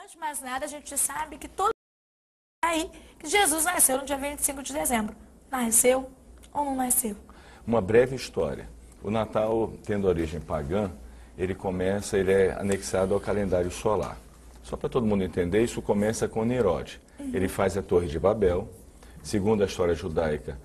antes de mais nada, a gente sabe que todo aí que Jesus nasceu no dia 25 de dezembro. Nasceu ou não nasceu? Uma breve história. O Natal, tendo origem pagã, ele é anexado ao calendário solar. Só para todo mundo entender, isso começa com Nirod. Ele faz a Torre de Babel. Segundo a história judaica,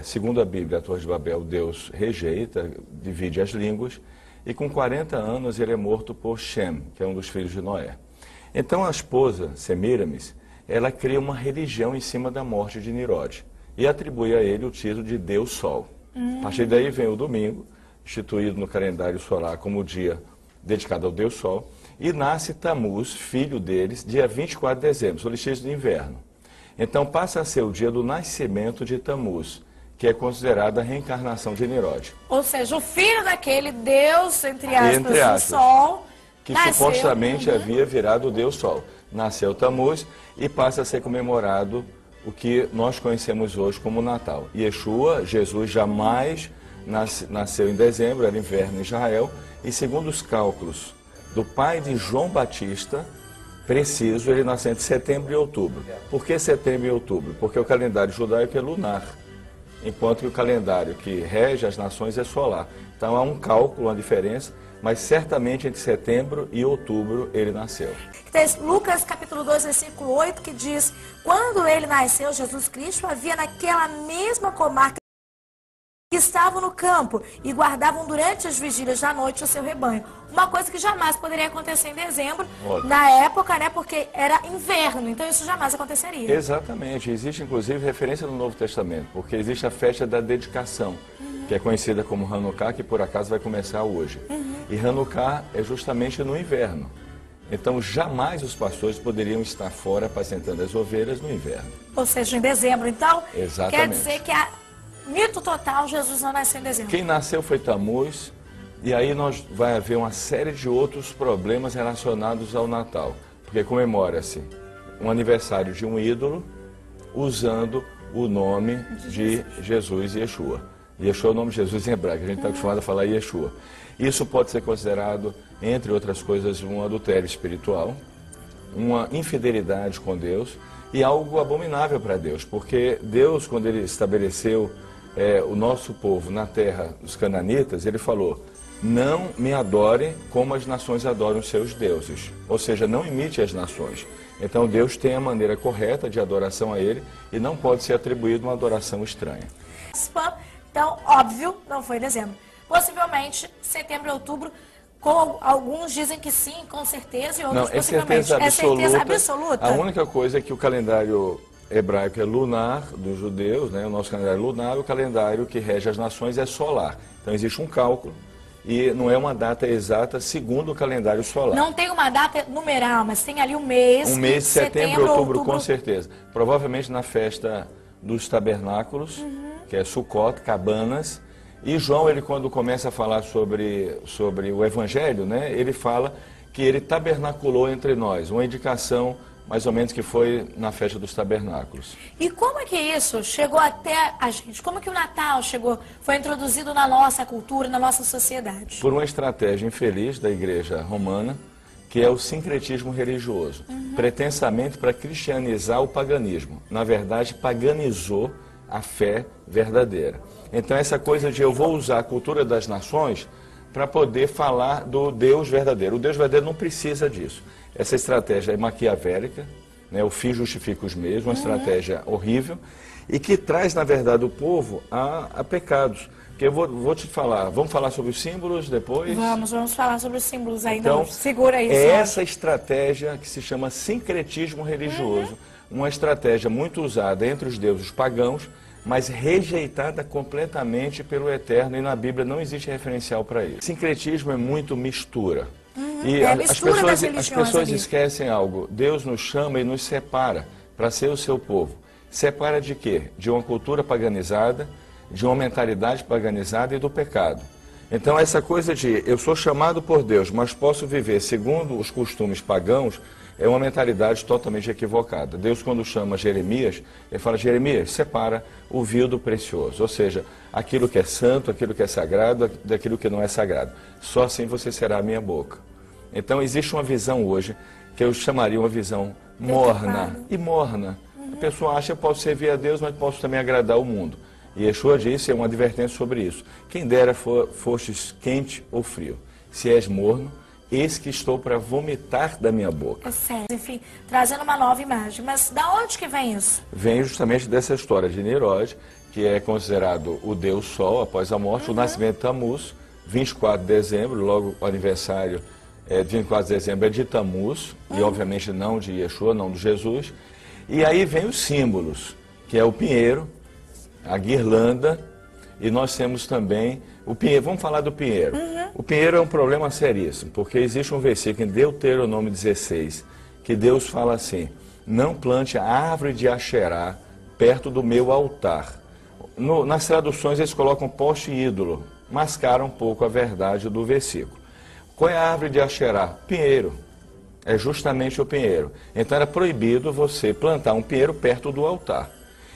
segundo a Bíblia, a Torre de Babel, Deus rejeita, divide as línguas. E com 40 anos ele é morto por Shem, que é um dos filhos de Noé. Então a esposa, Semiramis, ela cria uma religião em cima da morte de Nirod e atribui a ele o título de Deus Sol. A partir daí vem o domingo, instituído no calendário solar como o dia dedicado ao Deus Sol, e nasce Tamuz, filho deles, dia 24 de dezembro, solstício de inverno. Então passa a ser o dia do nascimento de Tamuz, que é considerada a reencarnação de Nirod. Ou seja, o filho daquele Deus, entre aspas, do Sol, que nasceu, supostamente havia virado o Deus Sol. Nasceu Tamuz e passa a ser comemorado o que nós conhecemos hoje como Natal. Yeshua, Jesus, jamais nasceu em dezembro, era inverno em Israel, e segundo os cálculos do pai de João Batista, preciso, ele nasceu entre setembro e outubro. Por que setembro e outubro? Porque o calendário judaico é lunar, enquanto que o calendário que rege as nações é solar. Então há um cálculo, uma diferença, mas certamente entre setembro e outubro ele nasceu. Tem Lucas capítulo 2, versículo 8, que diz: quando ele nasceu, Jesus Cristo, havia naquela mesma comarca que estavam no campo e guardavam durante as vigílias da noite o seu rebanho. Uma coisa que jamais poderia acontecer em dezembro, na época, né, porque era inverno, então isso jamais aconteceria. Exatamente, existe inclusive referência no Novo Testamento, porque existe a festa da dedicação, que é conhecida como Hanukkah, que por acaso vai começar hoje. E Hanukkah é justamente no inverno. Então jamais os pastores poderiam estar fora apacentando as ovelhas no inverno. Ou seja, em dezembro, então, exatamente. Quer dizer que mito total, Jesus não nasceu em dezembro. Quem nasceu foi Tamuz, e aí vai haver uma série de outros problemas relacionados ao Natal, porque comemora-se um aniversário de um ídolo usando o nome de Jesus e Yeshua. Yeshua é o nome de Jesus em hebraico, a gente está acostumado a falar Yeshua. Isso pode ser considerado, entre outras coisas, um adultério espiritual, uma infidelidade com Deus e algo abominável para Deus, porque Deus, quando ele estabeleceu o nosso povo na terra dos cananitas, ele falou: não me adorem como as nações adoram seus deuses, ou seja, não imite as nações. Então Deus tem a maneira correta de adoração a ele e não pode ser atribuída uma adoração estranha. Então, óbvio, não foi em dezembro. Possivelmente, setembro e outubro, alguns dizem que sim, com certeza, e outros não, possivelmente. Certeza absoluta. A única coisa é que o calendário hebraico é lunar dos judeus, né? O nosso calendário é lunar, o calendário que rege as nações é solar. Então existe um cálculo e não é uma data exata segundo o calendário solar. Não tem uma data numeral, mas tem ali um mês. Um mês, setembro, outubro, com certeza. Provavelmente na festa dos tabernáculos, que é Sukkot, cabanas. E João, ele quando começa a falar sobre o Evangelho, né, ele fala que ele tabernaculou entre nós, uma indicação mais ou menos que foi na festa dos tabernáculos. E como é que isso chegou até a gente? Como que o Natal foi introduzido na nossa cultura, na nossa sociedade? Por uma estratégia infeliz da Igreja Romana, que é o sincretismo religioso, pretensamente para cristianizar o paganismo. Na verdade, paganizou a fé verdadeira. Então essa coisa de eu vou usar a cultura das nações para poder falar do Deus verdadeiro. O Deus verdadeiro não precisa disso. Essa estratégia é maquiavélica, né? O fim justifica os meios, uma estratégia horrível e que traz, na verdade, o povo a pecados. Porque eu vou te falar, vamos falar sobre os símbolos depois? Vamos falar sobre os símbolos ainda. Então, segura isso. É essa estratégia que se chama sincretismo religioso, uma estratégia muito usada entre os deuses pagãos, mas rejeitada completamente pelo Eterno, e na Bíblia não existe referencial para isso. Sincretismo é muito mistura. E as pessoas esquecem algo. Deus nos chama e nos separa para ser o seu povo. Separa de quê? De uma cultura paganizada, de uma mentalidade paganizada e do pecado. Então essa coisa de eu sou chamado por Deus, mas posso viver segundo os costumes pagãos, é uma mentalidade totalmente equivocada. Deus, quando chama Jeremias, ele fala: Jeremias, separa o vil do precioso. Ou seja, aquilo que é santo, aquilo que é sagrado, daquilo que não é sagrado. Só assim você será a minha boca. Então existe uma visão hoje que eu chamaria uma visão morna e morna. A pessoa acha que eu posso servir a Deus, mas posso também agradar o mundo. E Yeshua disse, é uma advertência sobre isso. Quem dera fostes quente ou frio. Se és morno, eis que estou para vomitar da minha boca. É sério. Enfim, trazendo uma nova imagem. Mas da onde que vem isso? Vem justamente dessa história de Nimrod, que é considerado o Deus Sol após a morte, o nascimento de Tammuz, 24 de dezembro, logo o aniversário de 24 de dezembro é de Tammuz, e obviamente não de Yeshua, não de Jesus. E aí vem os símbolos, que é o pinheiro, a guirlanda, e nós temos também o pinheiro. Vamos falar do pinheiro. O pinheiro é um problema seríssimo, porque existe um versículo em Deuteronômio 16, que Deus fala assim, não plante a árvore de Asherá perto do meu altar. Nas traduções eles colocam poste ídolo, mascaram um pouco a verdade do versículo. Qual é a árvore de Asherá? Pinheiro. É justamente o pinheiro. Então era proibido você plantar um pinheiro perto do altar.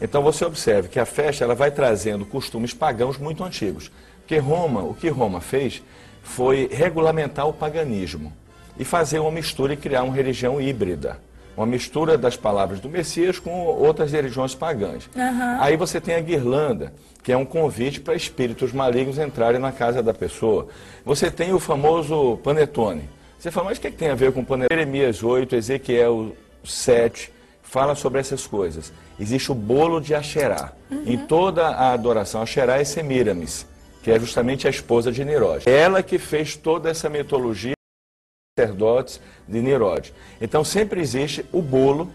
Então você observe que a festa ela vai trazendo costumes pagãos muito antigos. Porque o que Roma fez foi regulamentar o paganismo e fazer uma mistura e criar uma religião híbrida. Uma mistura das palavras do Messias com outras religiões pagãs. Aí você tem a guirlanda, que é um convite para espíritos malignos entrarem na casa da pessoa. Você tem o famoso panetone. Você fala, mas o que tem a ver com panetone? Jeremias 8, Ezequiel 7, fala sobre essas coisas. Existe o bolo de Asherá. Em toda a adoração, Asherá é Semiramis, que é justamente a esposa de Nimrod. Ela que fez toda essa mitologia sacerdotes de Nimrod. Então sempre existe o bolo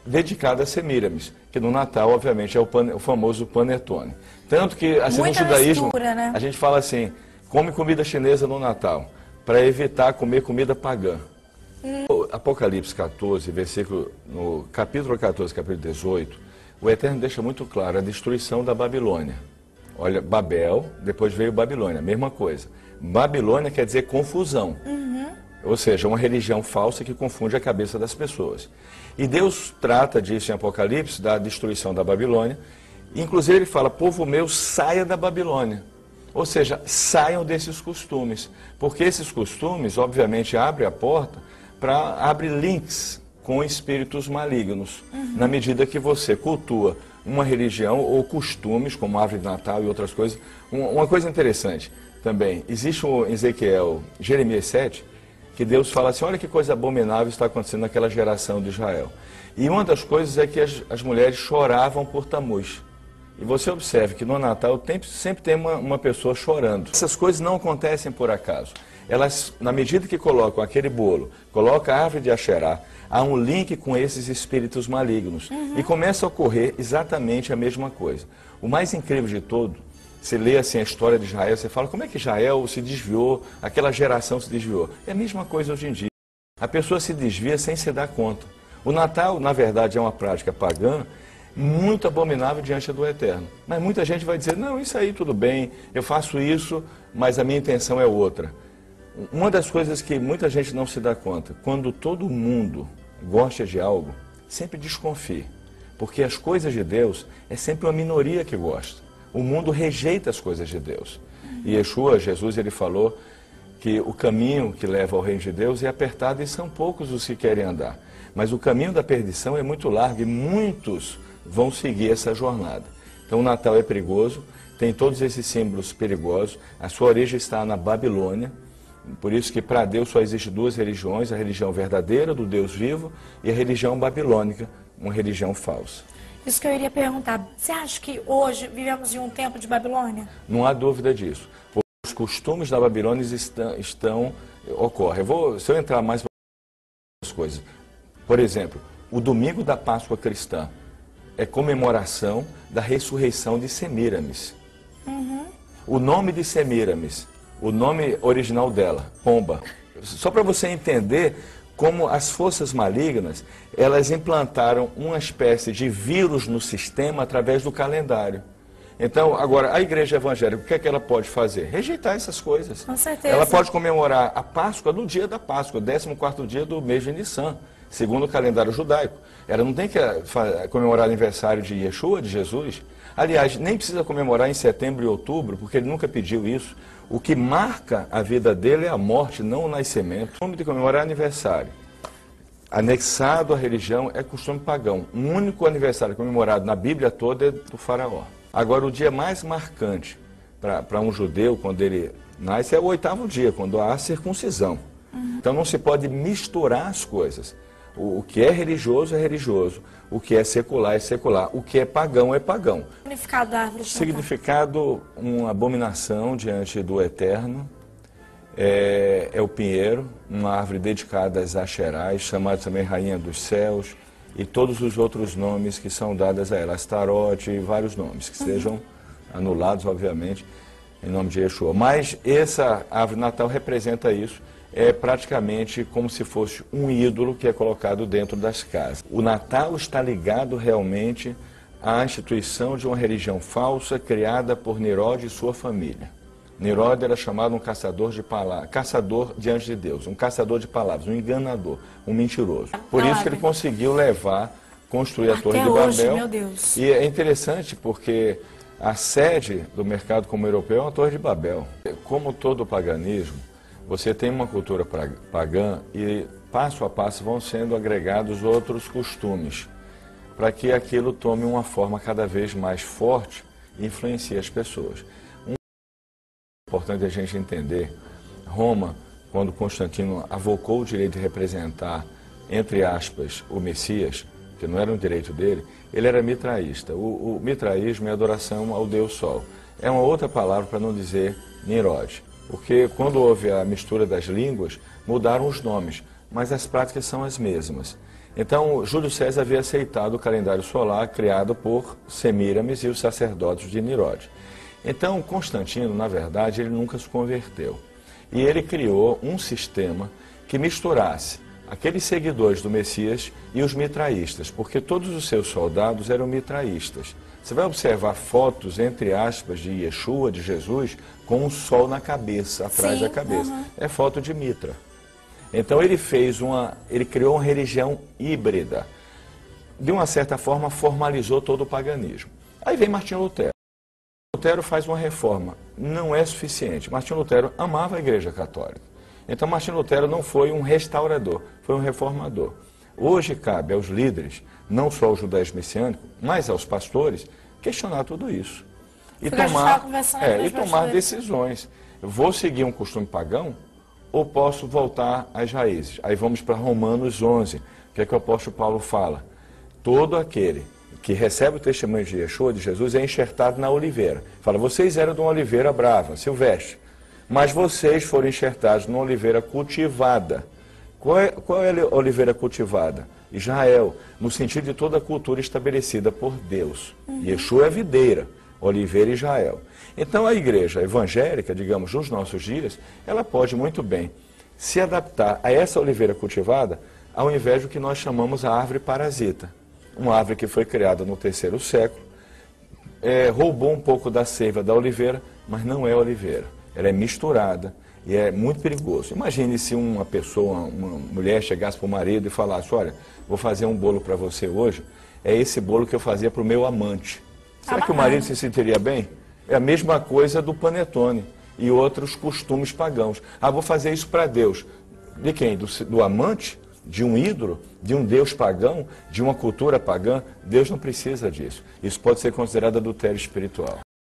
dedicado a Semiramis, que no Natal, obviamente, é o famoso panetone. Tanto que, assim, no judaísmo, mistura, né? A gente fala assim, come comida chinesa no Natal, para evitar comer comida pagã. Apocalipse 14, no capítulo 14, capítulo 18, o Eterno deixa muito claro a destruição da Babilônia. Olha, Babel, depois veio Babilônia, mesma coisa. Babilônia quer dizer confusão. Ou seja, uma religião falsa que confunde a cabeça das pessoas. E Deus trata disso em Apocalipse, da destruição da Babilônia. Inclusive ele fala, povo meu, saia da Babilônia. Ou seja, saiam desses costumes. Porque esses costumes, obviamente, abrem a porta para abrir links com espíritos malignos. Na medida que você cultua uma religião ou costumes, como árvore de Natal e outras coisas. Uma coisa interessante também, existe em Ezequiel, Jeremias 7, que Deus fala assim, olha que coisa abominável está acontecendo naquela geração de Israel. E uma das coisas é que as mulheres choravam por Tammuz. E você observe que no Natal sempre tem uma pessoa chorando. Essas coisas não acontecem por acaso. Elas, na medida que colocam aquele bolo, colocam a árvore de Asherá, há um link com esses espíritos malignos. E começa a ocorrer exatamente a mesma coisa. O mais incrível de tudo, você lê assim a história de Israel, você fala, como é que Israel se desviou, aquela geração se desviou? É a mesma coisa hoje em dia. A pessoa se desvia sem se dar conta. O Natal, na verdade, é uma prática pagã, muito abominável diante do Eterno. Mas muita gente vai dizer, não, isso aí tudo bem, eu faço isso, mas a minha intenção é outra. Uma das coisas que muita gente não se dá conta, quando todo mundo gosta de algo, sempre desconfie. Porque as coisas de Deus é sempre uma minoria que gosta. O mundo rejeita as coisas de Deus. E Yeshua, Jesus, ele falou que o caminho que leva ao reino de Deus é apertado e são poucos os que querem andar. Mas o caminho da perdição é muito largo e muitos vão seguir essa jornada. Então o Natal é perigoso, tem todos esses símbolos perigosos. A sua origem está na Babilônia. Por isso que para Deus só existem duas religiões, a religião verdadeira do Deus vivo e a religião babilônica, uma religião falsa. Isso que eu iria perguntar. Você acha que hoje vivemos em um tempo de Babilônia? Não há dúvida disso. Os costumes da Babilônia ocorrem. Se eu entrar mais nas coisas, por exemplo, o domingo da Páscoa cristã é comemoração da ressurreição de Semiramis. O nome de Semiramis, o nome original dela, Pomba. Só para você entender como as forças malignas, elas implantaram uma espécie de vírus no sistema através do calendário. Então, agora, a igreja evangélica, o que é que ela pode fazer? Rejeitar essas coisas. Com certeza. Ela pode comemorar a Páscoa no dia da Páscoa, 14º dia do mês de Nissan, segundo o calendário judaico. Ela não tem que comemorar o aniversário de Yeshua, de Jesus. Aliás, nem precisa comemorar em setembro e outubro, porque ele nunca pediu isso. O que marca a vida dele é a morte, não o nascimento. O nome de comemorar aniversário. anexado à religião é costume pagão. O único aniversário comemorado na Bíblia toda é do faraó. Agora, o dia mais marcante para um judeu, quando ele nasce, é o 8º dia, quando há a circuncisão. Então não se pode misturar as coisas. O que é religioso, o que é secular, o que é pagão, é pagão. O significado da árvore? Significado, uma abominação diante do Eterno, é o pinheiro, uma árvore dedicada às Axerás, chamada também Rainha dos Céus, e todos os outros nomes que são dados a ela, Astarote e vários nomes, que sejam anulados, obviamente, em nome de Yeshua. Mas essa árvore natal representa isso. É praticamente como se fosse um ídolo que é colocado dentro das casas. O Natal está ligado realmente à instituição de uma religião falsa criada por Nirode e sua família. Nirode era chamado um caçador de palavras, caçador diante de Deus, um caçador de palavras, um enganador, um mentiroso. Por isso que ele conseguiu construir a Torre de Babel. Meu Deus. E é interessante porque a sede do mercado como europeu é uma Torre de Babel. Como todo o paganismo, você tem uma cultura pagã e passo a passo vão sendo agregados outros costumes para que aquilo tome uma forma cada vez mais forte e influencie as pessoas. Importante a gente entender, Roma, quando Constantino avocou o direito de representar, entre aspas, o Messias, que não era um direito dele, ele era mitraísta. O mitraísmo é adoração ao Deus Sol. É uma outra palavra para não dizer Nirode. Porque quando houve a mistura das línguas, mudaram os nomes, mas as práticas são as mesmas. Então, Júlio César havia aceitado o calendário solar criado por Semíramis e os sacerdotes de Nirode. Então, Constantino, na verdade, ele nunca se converteu. E ele criou um sistema que misturasse aqueles seguidores do Messias e os mitraístas, porque todos os seus soldados eram mitraístas. Você vai observar fotos, entre aspas, de Yeshua, de Jesus, com um sol na cabeça, atrás da cabeça. É foto de mitra. Então ele criou uma religião híbrida. De uma certa forma, formalizou todo o paganismo. Aí vem Martinho Lutero. Lutero faz uma reforma. Não é suficiente. Martinho Lutero amava a Igreja Católica. Então Martinho Lutero não foi um restaurador, foi um reformador. Hoje cabe aos líderes, não só ao judaísmo messiânico, mas aos pastores, questionar tudo isso. E tomar decisões. Vou seguir um costume pagão ou posso voltar às raízes? Aí vamos para Romanos 11. O que é que o apóstolo Paulo fala? Todo aquele que recebe o testemunho de Yeshua, de Jesus, é enxertado na oliveira. Fala, vocês eram de uma oliveira brava, silvestre, mas vocês foram enxertados numa oliveira cultivada. Qual é a oliveira cultivada? Israel, no sentido de toda a cultura estabelecida por Deus. Yeshua é videira, oliveira e Israel. Então a igreja evangélica, digamos, nos nossos dias, ela pode muito bem se adaptar a essa oliveira cultivada, ao invés do que nós chamamos a árvore parasita. Uma árvore que foi criada no 3º século, roubou um pouco da seiva da oliveira, mas não é oliveira. Ela é misturada e é muito perigoso. Imagine se uma pessoa, uma mulher chegasse para o marido e falasse, olha, vou fazer um bolo para você hoje, é esse bolo que eu fazia para o meu amante. Será que o marido se sentiria bem? É a mesma coisa do panetone e outros costumes pagãos. Ah, vou fazer isso para Deus. De quem? Do amante? De um ídolo? De um Deus pagão? De uma cultura pagã? Deus não precisa disso. Isso pode ser considerado adultério espiritual.